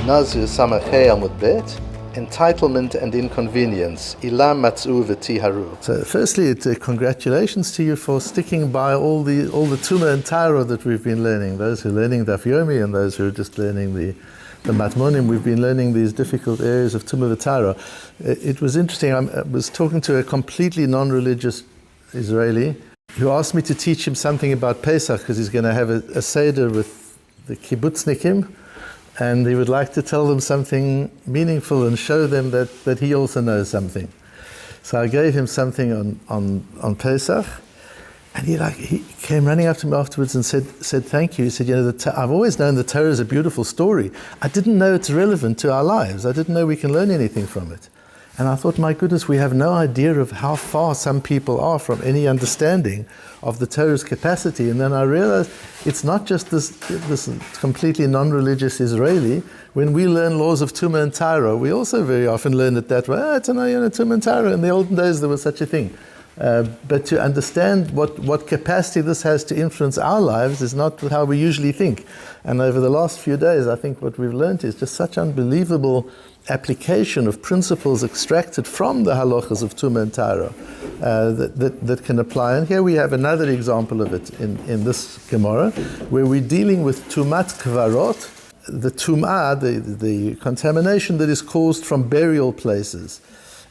Nazir Samachei Amud Bet, Entitlement and Inconvenience, עילא, מצאו, וטיהרו. So firstly, congratulations to you for sticking by all the tumah and tyro that we've been learning. Those who are learning Daf Yomi and those who are just learning the Matmonim, we've been learning these difficult areas of tumah v'tyro. It was interesting, I was talking to a completely non-religious Israeli who asked me to teach him something about Pesach because he's going to have a seder with the kibbutznikim, and he would like to tell them something meaningful and show them that he also knows something. So I gave him something on Pesach, and he came running up to me afterwards and said thank you. He said, I've always known the Torah is a beautiful story. I didn't know it's relevant to our lives. I didn't know we can learn anything from it. And I thought, my goodness, we have no idea of how far some people are from any understanding of the Torah's capacity. And then I realized it's not just this completely non-religious Israeli. When we learn laws of tumah and tyro, we also very often learn it that way. It's an tumah and tyro. In the olden days, there was such a thing. But to understand what capacity this has to influence our lives is not how we usually think. And over the last few days, I think what we've learned is just such unbelievable application of principles extracted from the halachas of tumah and tyro that can apply. And here we have another example of it in this Gemara, where we're dealing with tumat kvarot, the tum'ah, the contamination that is caused from burial places.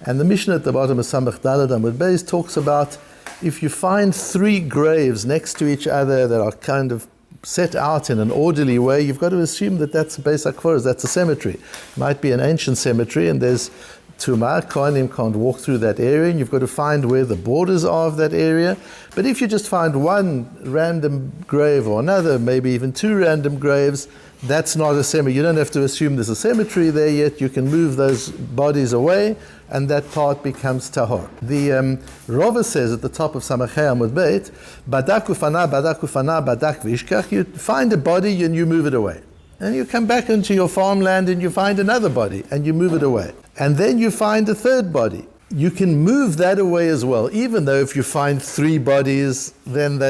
And the Mishnah at the bottom of Samach Daled Amud Beis talks about if you find three graves next to each other that are kind of set out in an orderly way, you've got to assume that that's a Beis HaKvoros, that's a cemetery. It might be an ancient cemetery, and there's tumah, kohanim can't walk through that area, and you've got to find where the borders are of that area. But if you just find one random grave or another, maybe even two random graves, that's not a cemetery. You don't have to assume there's a cemetery there yet. You can move those bodies away, and that part becomes tahor. The Rava says at the top of Samachei Amud Beit, badak ufana, badak vishkach. You find a body and you move it away. And you come back into your farmland and you find another body and you move it away. And then you find a third body. You can move that away as well, even though if you find three bodies, then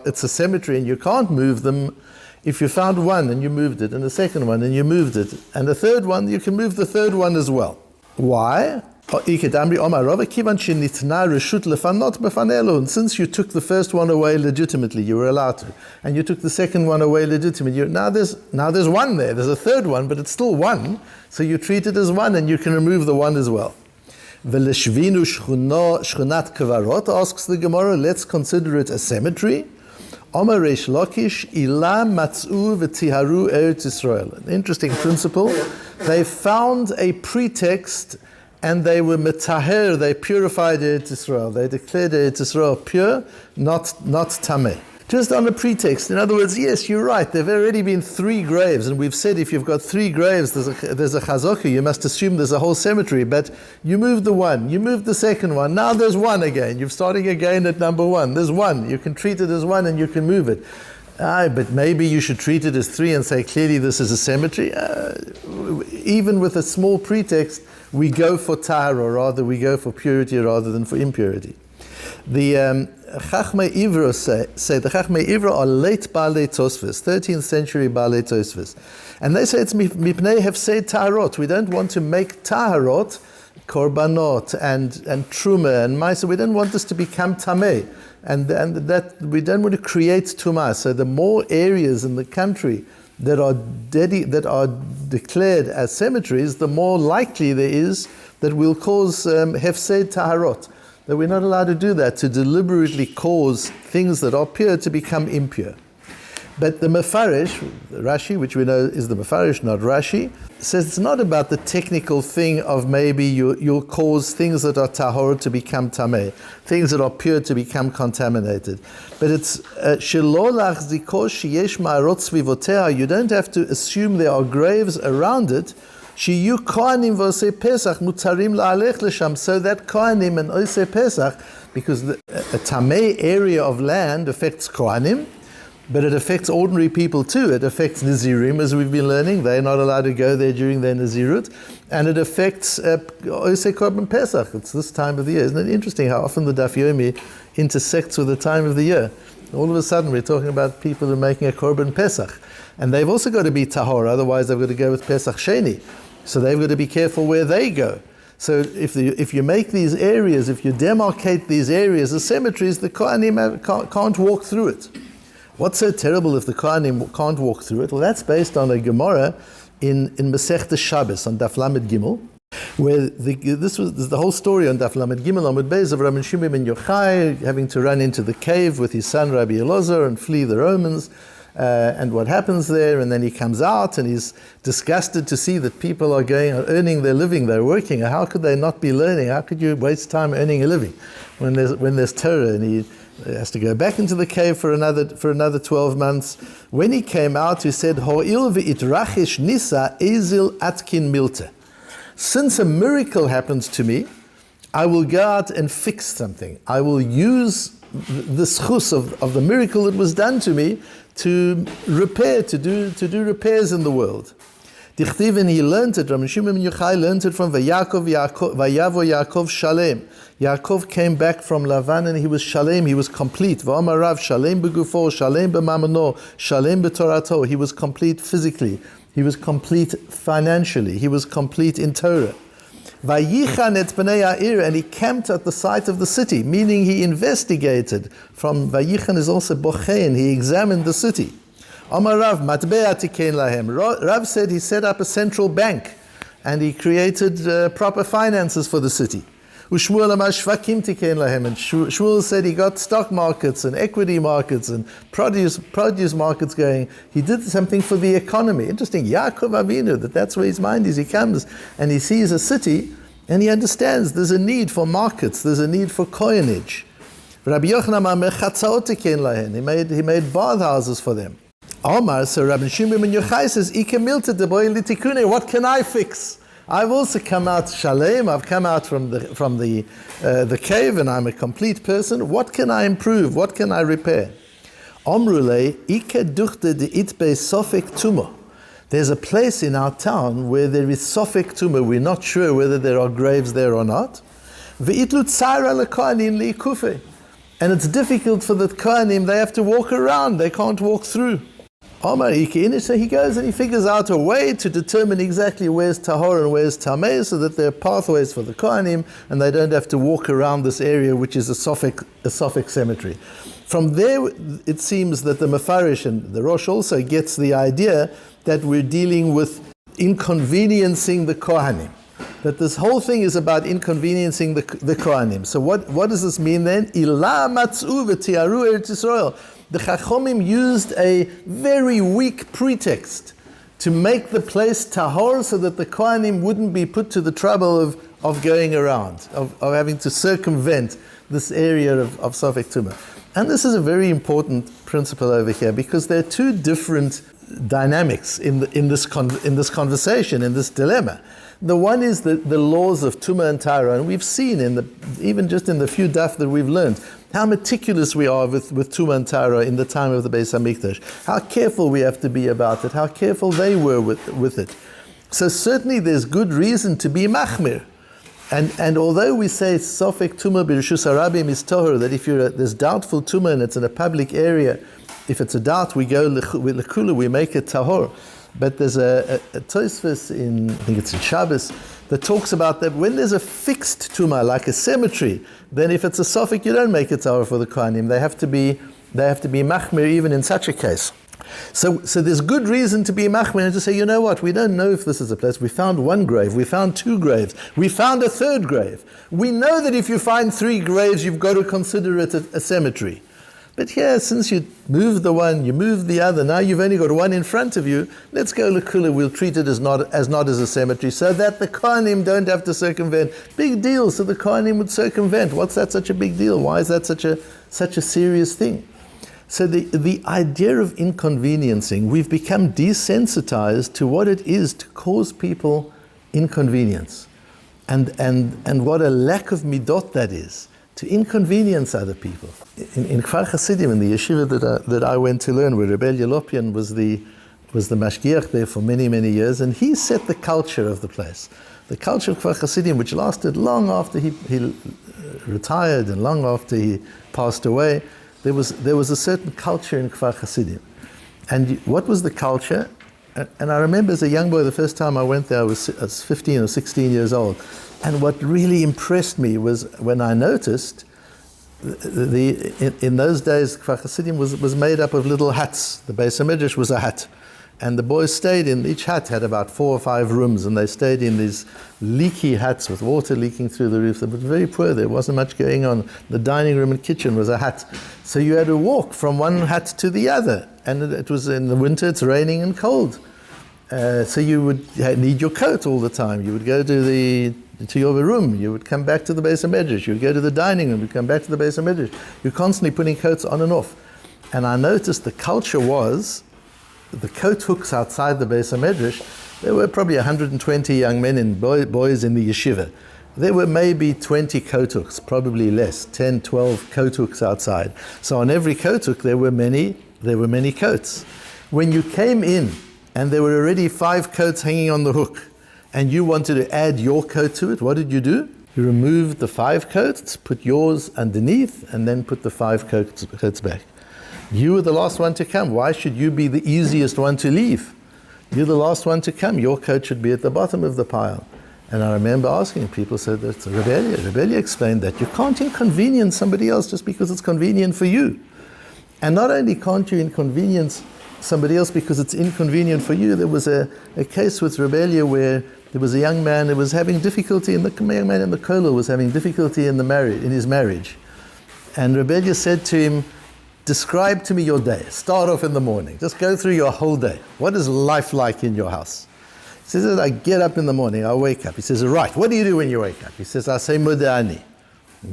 it's a cemetery and you can't move them. If you found one and you moved it, and the second one and you moved it, and the third one, you can move the third one as well. Why? Since you took the first one away legitimately, you were allowed to, and you took the second one away legitimately, now there's one there, there's a third one, but it's still one, so you treat it as one, and you can remove the one as well. Veleshvinu shchunat kvarot, asks the Gemara, let's consider it a cemetery. Omar Reish Lakish, עילא, מצאו, וטיהרו Eretz Yisrael. An interesting principle. They found a pretext and they were metaher, they purified Eretz Yisrael. They declared Eretz Yisrael pure, not tameh. Just on a pretext. In other words, yes, you're right. There have already been three graves, and we've said if you've got three graves, there's a chazaka. You must assume there's a whole cemetery. But you moved the one, you moved the second one. Now there's one again. You're starting again at number one. There's one. You can treat it as one, and you can move it. But maybe you should treat it as three and say clearly this is a cemetery. Even with a small pretext, we go for tahara, or rather we go for purity rather than for impurity. The Chachmei Ivra say the Chachmei Ivra are late Baalei Tosfos, 13th century Baalei Tosfos. And they say it's mipnei hefsei taharot. We don't want to make taharot, korbanot, and truma, and maisa. We don't want this to become tameh. And that we don't want to create tumah. So the more areas in the country that are declared as cemeteries, the more likely there is that we'll cause hefsei taharot. That we're not allowed to do that, to deliberately cause things that are pure to become impure. But the Mefarish, Rashi, which we know is the Mefarish, not Rashi, says it's not about the technical thing of maybe you'll cause things that are tahor to become tameh, things that are pure to become contaminated. But it's shelo lachziko sheyesh ma'arot svivoteha. You don't have to assume there are graves around it. Shiyu kohanim v'osei pesach mutarim la'alech l'sham, so that kohanim and osei pesach, because a tamei area of land affects kohanim, but it affects ordinary people too. It affects Nazirim, as we've been learning. They're not allowed to go there during their Nazirut. And it affects Osei Korban Pesach. It's this time of the year. Isn't it interesting how often the Daf Yomi intersects with the time of the year? All of a sudden we're talking about people who are making a korban Pesach. And they've also got to be tahor, otherwise they've got to go with Pesach Sheni. So they've got to be careful where they go. So if you make these areas, if you demarcate these areas as cemeteries, the Kohanim can't walk through it. What's so terrible if the Kohanim can't walk through it? Well, that's based on a Gemara in Masechta Shabbos on Daf Lamed Gimel, where this is the whole story on Daf Lamed Gimel Amud Beis of Rabbi Shimon ben Yochai having to run into the cave with his son Rabbi Elazar and flee the Romans. And what happens there, and then he comes out and he's disgusted to see that people are earning their living, they're working. How could they not be learning? How could you waste time earning a living when there's Torah? And he has to go back into the cave for another 12 months. When he came out, he said, Ho'il v'itrachish nisa ezil atkin milte. Since a miracle happens to me, I will go out and fix something. I will use the schus of the miracle that was done to me to repair, to do repairs in the world. Dichtiv, and he learned it, Rabbi Shimon ben Yochai learned it from Vayavo Yaakov Shalem. Yaakov came back from Lavan and he was Shalem, he was complete. V'amar Rav Shalem begufo, Shalem b'mamano, Shalem b'torato. He was complete physically, he was complete financially, he was complete in Torah. Vayichan et bnei ha'ir, and he camped at the site of the city, meaning he investigated. From Vayichan is also bochein, he examined the city. Amar Rav, matbea tikein lahem. Rav said he set up a central bank, and he created proper finances for the city. Ushmuel amar shvakim tikein lahem, and Shmuel said he got stock markets and equity markets and produce markets going. He did something for the economy. Interesting, Yaakov Avinu, that's where his mind is. He comes and he sees a city and he understands there's a need for markets, there's a need for coinage. Rabbi Yochanan amar chatzaot tikein lahem. He made bathhouses for them. Omar, so Rabbi Shimon ben Yochai says, Ike milta deboy litikune, what can I fix? I've also come out shalem, I've come out from the cave and I'm a complete person. What can I improve? What can I repair? Omrule, Ike duchte de itbe sofek tumo. There's a place in our town where there is sofek tumo. We're not sure whether there are graves there or not. Ve'itlu tzara lekohanim liikufe. And it's difficult for the kohanim, they have to walk around, they can't walk through. Omar Ike, so he goes and he figures out a way to determine exactly where's tahor and where's tameh, so that there are pathways for the kohanim and they don't have to walk around this area, which is a Sophic cemetery. From there, it seems that the Mefarish and the Rosh also gets the idea that we're dealing with inconveniencing the kohanim. That this whole thing is about inconveniencing the kohanim. So what does this mean then? Ila matzu v'tiharu Eretz Yisrael. The Chachomim used a very weak pretext to make the place tahor so that the kohanim wouldn't be put to the trouble of going around, of having to circumvent this area of Sofek Tumah. And this is a very important principle over here, because there are two different dynamics in this conversation, in this dilemma. The one is the laws of Tumah and Tahara, and we've seen even just in the few daf that we've learned, how meticulous we are with Tumah and Tahara in the time of the Beis HaMikdash, how careful we have to be about it, how careful they were with it. So certainly there's good reason to be machmir. And although we say Sofek Tumah b'Rishus Harabim is Tohar, that if there's doubtful Tumah and it's in a public area, if it's a doubt, we go with Lekula, we make it Tahor. But there's a Tosfos I think it's in Shabbos, that talks about that when there's a fixed tumah, like a cemetery, then if it's a Sofik, you don't make it Tahor for the Kohanim. They have to be machmir even in such a case. So there's good reason to be machmir and to say, you know what, we don't know if this is a place. We found one grave, we found two graves, we found a third grave. We know that if you find three graves, you've got to consider it a cemetery. But here, since you moved the one, you moved the other, now you've only got one in front of you, let's go Lekula, we'll treat it as not as a cemetery, so that the Kohanim don't have to circumvent. Big deal, so the Kohanim would circumvent. What's that such a big deal? Why is that such a serious thing? So the idea of inconveniencing, we've become desensitized to what it is to cause people inconvenience. And what a lack of midot that is, to inconvenience other people. In Kfar Hasidim, in the yeshiva that I went to learn, where Rabbi Lapin was the mashgiach there for many, many years, and he set the culture of the place. The culture of Kfar Hasidim, which lasted long after he retired and long after he passed away, There was a certain culture in Kfar Hasidim. And what was the culture? And I remember as a young boy, the first time I went there, I was 15 or 16 years old. And what really impressed me was when I noticed in those days, Kfar Hasidim was made up of little huts. The Beis HaMedrash was a hut. And the boys stayed in, each hut had about 4 or 5 rooms, and they stayed in these leaky huts with water leaking through the roof. They were very poor, there wasn't much going on. The dining room and kitchen was a hut. So you had to walk from one hut to the other. And it was in the winter, it's raining and cold. So you would need your coat all the time. You would go to your room, you would come back to the Beis HaMedrash, you would go to the dining room, you would come back to the Beis HaMedrash. You're constantly putting coats on and off. And I noticed the culture was, the coat hooks outside the Beis HaMedrash, there were probably 120 young men and boys in the yeshiva. There were maybe 20 coat hooks, probably less, 10, 12 coat hooks outside. So on every coat hook there were many coats. When you came in and there were already 5 coats hanging on the hook, and you wanted to add your coat to it, what did you do? You removed the 5 coats, put yours underneath, and then put the 5 coats back. You were the last one to come. Why should you be the easiest one to leave? You're the last one to come. Your coat should be at the bottom of the pile. And I remember asking, people said that's a rebellion. Rebellion explained that you can't inconvenience somebody else just because it's convenient for you. And not only can't you inconvenience somebody else because it's inconvenient for you, there was a case with rebellion where there was a young man who was having difficulty, and the young man in the kollel was having difficulty in his marriage. And rebellion said to him, describe to me your day. Start off in the morning. Just go through your whole day. What is life like in your house? He says, I get up in the morning, I wake up. He says, right, what do you do when you wake up? He says, I say mudani.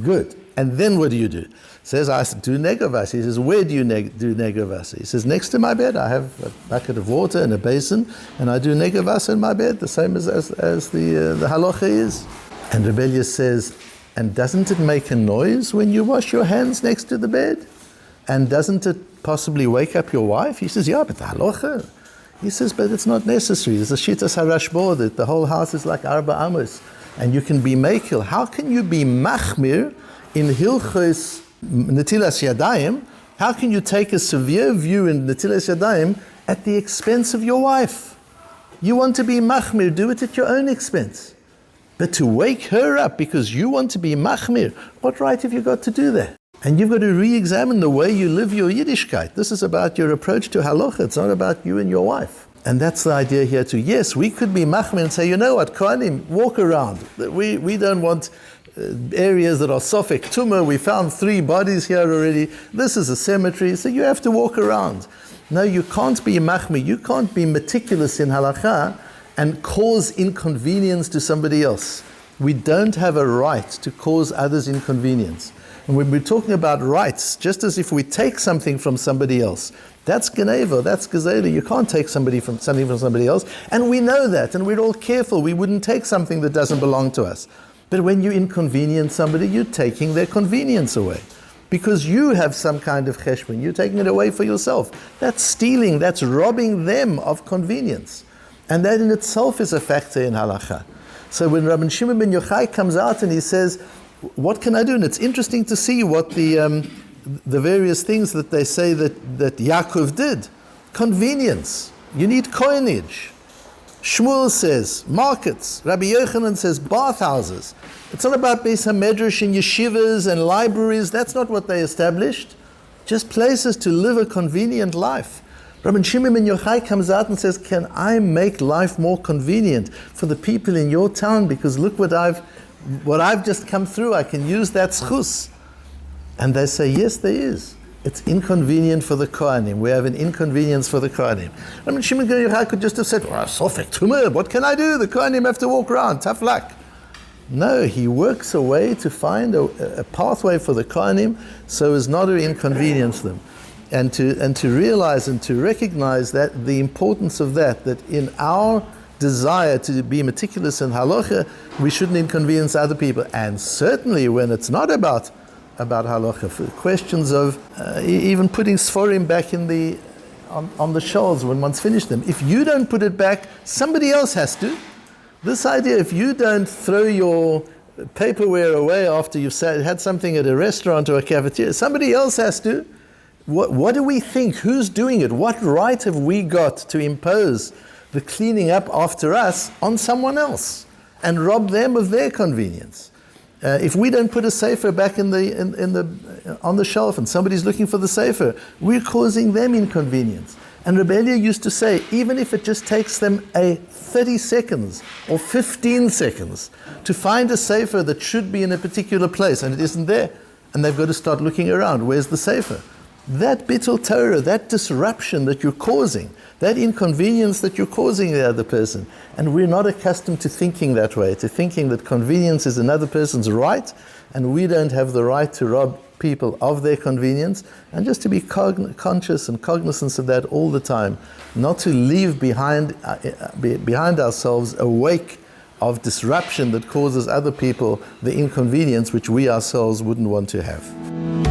Good. And then what do you do? He says, I do negavasi. He says, where do you do negavasi? He says, next to my bed, I have a bucket of water and a basin, and I do negavasi in my bed, the same as the halacha is. And Rebellion says, and doesn't it make a noise when you wash your hands next to the bed? And doesn't it possibly wake up your wife? He says, yeah, but the halacha. He says, but it's not necessary. There's a shitas harashbo that the whole house is like arba amos, and you can be mekil. How can you be machmir in hilchos netilas yadayim? How can you take a severe view in netilas yadayim at the expense of your wife? You want to be machmir, do it at your own expense. But to wake her up because you want to be machmir, what right have you got to do that? And you've got to re-examine the way you live your Yiddishkeit. This is about your approach to halacha. It's not about you and your wife. And that's the idea here too. Yes, we could be machmir and say, you know what, Kohanim, walk around. We don't want areas that are sofek tumah. We found 3 bodies here already. This is a cemetery, so you have to walk around. No, you can't be machmir. You can't be meticulous in halacha and cause inconvenience to somebody else. We don't have a right to cause others inconvenience. And when we're talking about rights, just as if we take something from somebody else, that's geneva, that's gazela. You can't take something from somebody else. And we know that, and we're all careful. We wouldn't take something that doesn't belong to us. But when you inconvenience somebody, you're taking their convenience away. Because you have some kind of cheshbon, you're taking it away for yourself. That's stealing, that's robbing them of convenience. And that in itself is a factor in halacha. So when Rabbi Shimon ben Yochai comes out and he says, what can I do? And it's interesting to see what the various things that they say that Yaakov did. Convenience. You need coinage. Shmuel says markets. Rabbi Yochanan says bathhouses. It's not about Beis HaMedrash and yeshivas and libraries. That's not what they established. Just places to live a convenient life. Rabbi Shimon ben Yochai comes out and says, can I make life more convenient for the people in your town? Because look what I've just come through, I can use that schus. And they say, yes, there is. It's inconvenient for the Kohanim. We have an inconvenience for the Kohanim. I mean, Shimon ben Yochai could just have said, sofek tumah, what can I do? The Kohanim have to walk around, tough luck. No, he works a way to find a pathway for the Kohanim so as not to inconvenience them. And to realize and to recognize that the importance of that in our desire to be meticulous in halacha, we shouldn't inconvenience other people. And certainly when it's not about halacha, for questions of even putting sforim back on the shelves when one's finished them. If you don't put it back, somebody else has to. This idea, if you don't throw your paperware away after you've had something at a restaurant or a cafeteria, somebody else has to. What do we think? Who's doing it? What right have we got to impose the cleaning up after us on someone else and rob them of their convenience? If we don't put a sefer back on the shelf and somebody's looking for the sefer, we're causing them inconvenience. And Rabbi Eliezer used to say, even if it just takes them 30 seconds or 15 seconds to find a sefer that should be in a particular place and it isn't there, and they've got to start looking around, where's the sefer? That bittul Torah, that disruption that you're causing, that inconvenience that you're causing the other person. And we're not accustomed to thinking that way, to thinking that convenience is another person's right, and we don't have the right to rob people of their convenience, and just to be conscious and cognizant of that all the time, not to leave behind ourselves a wake of disruption that causes other people the inconvenience which we ourselves wouldn't want to have.